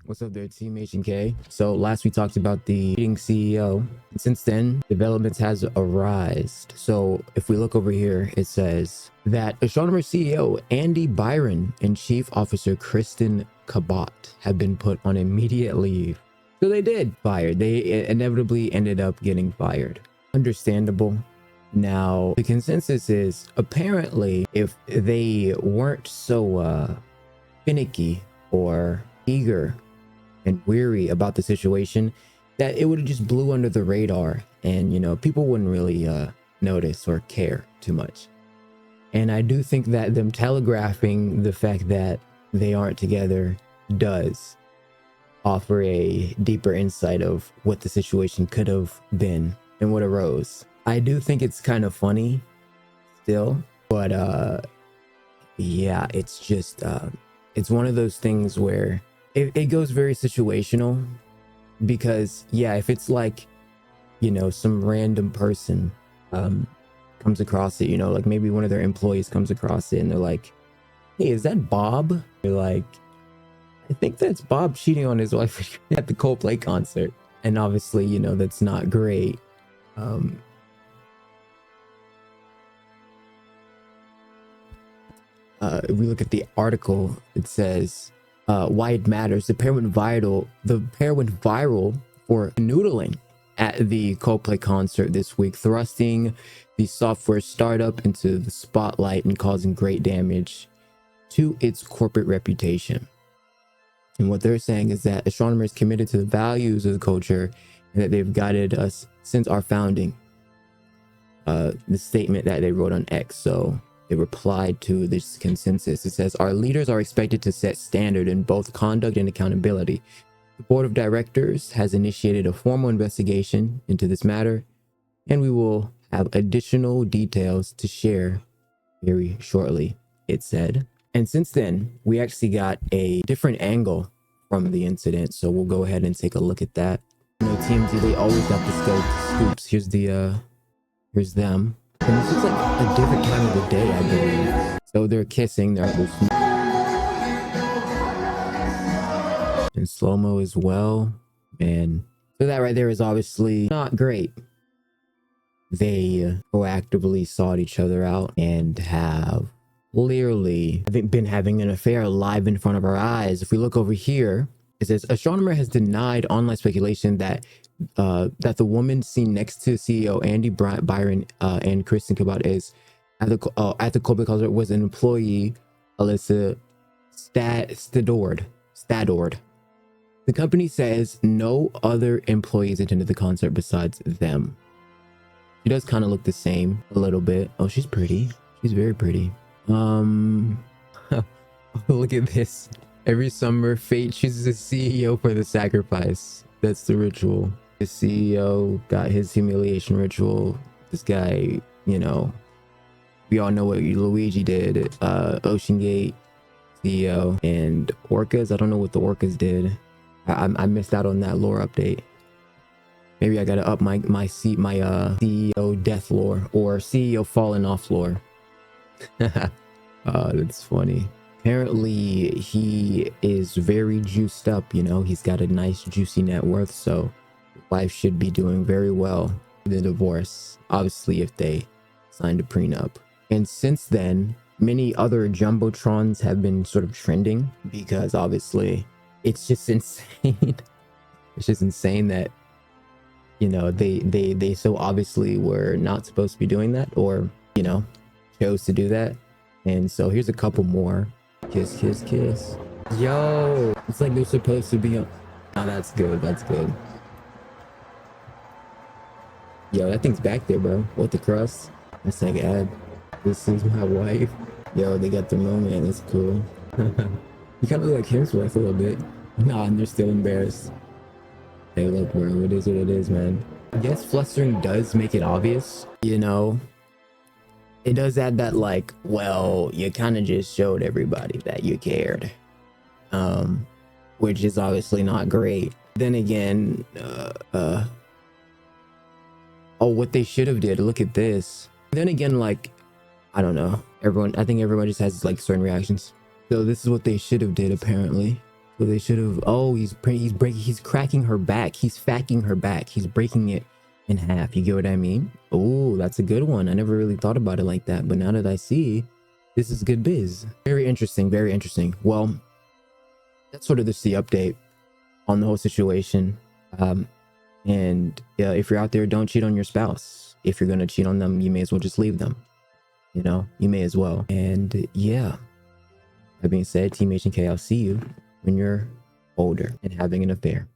What's up there, Team H&K? So last we talked about the leading CEO. Since then, developments has arisen. So if we look over here, it says that Astronomer CEO Andy Byron and Chief Officer Kristen Cabot have been put on immediate leave. So they did fired. They inevitably ended up getting fired. Understandable. Now, the consensus is apparently if they weren't so finicky or eager and weary about the situation, that it would have just blew under the radar and, you know, people wouldn't really notice or care too much. And I do think that them telegraphing the fact that they aren't together does offer a deeper insight of what the situation could have been and what arose. I do think it's kind of funny still, but yeah, it's just it's one of those things where it goes very situational, because yeah, if it's like, you know, some random person comes across it, you know, like maybe one of their employees comes across it and they're like, hey, is that Bob? They're like, I think that's Bob cheating on his wife at the Coldplay concert. And obviously, you know, that's not great. If we look at the article, it says why it matters. The pair went viral for noodling at the Coldplay concert this week, thrusting the software startup into the spotlight and causing great damage to its corporate reputation. And what they're saying is that Astronomer is committed to the values of the culture and that they've guided us since our founding. The statement that they wrote on X. So they replied to this consensus. It says, our leaders are expected to set standard in both conduct and accountability. The board of directors has initiated a formal investigation into this matter, and we will have additional details to share very shortly, it said. And since then, we actually got a different angle from the incident, so we'll go ahead and take a look at that. You know, TMZ, they always got the scoops. Here's them. And this is like a different time of the day, I believe. So they're kissing. They're in slow-mo as well. And so that right there is obviously not great. They proactively sought each other out and have clearly been having an affair live in front of our eyes. If we look over here, it says Astronomer has denied online speculation that the woman seen next to CEO Andy Byron and Kristen Cabot is at the Coldplay concert was an employee, Alyssa Stadord. The company says no other employees attended the concert besides them. She does kind of look the same a little bit. Oh, she's pretty. She's very pretty. Look at this. Every summer, fate chooses a CEO for the sacrifice. That's the ritual. The CEO got his humiliation ritual. This guy, you know, we all know what Luigi did. Ocean Gate CEO and Orcas. I don't know what the Orcas did. I missed out on that lore update. Maybe I gotta up my CEO death lore or CEO falling off lore. That's funny. Apparently he is very juiced up, you know, he's got a nice juicy net worth, so life should be doing very well. The divorce, obviously, if they signed a prenup. And since then, many other jumbotrons have been sort of trending, because obviously it's just insane. It's just insane that, you know, they so obviously were not supposed to be doing that, or, you know, chose to do that. And so here's a couple more. Kiss, kiss, kiss. Yo, it's like they're supposed to be on. Oh, that's good. That's good. Yo, that thing's back there, bro. What the crust? That's like ad. This is my wife. Yo, they got the moment. That's cool. You kind of look like Hemsworth a little bit. Nah, and they're still embarrassed. Hey, look, bro. It is what it is, man. I guess flustering does make it obvious, you know. It does add that, like, well, you kind of just showed everybody that you cared, which is obviously not great. Then again, oh, what they should have did, look at this. Then again, like, I don't know, I think everyone just has like certain reactions. So this is what they should have did, apparently. So they should have. Oh, he's cracking her back. He's facking her back. He's breaking it in half. You get what I mean? Oh, that's a good one. I never really thought about it like that, but now that I see, this is good biz. Very interesting. Very interesting. Well, that's sort of just the update on the whole situation. And if you're out there, don't cheat on your spouse. If you're gonna cheat on them, you may as well just leave them. You know, you may as well. And yeah, that being said, Team HNK, I'll see you when you're older and having an affair.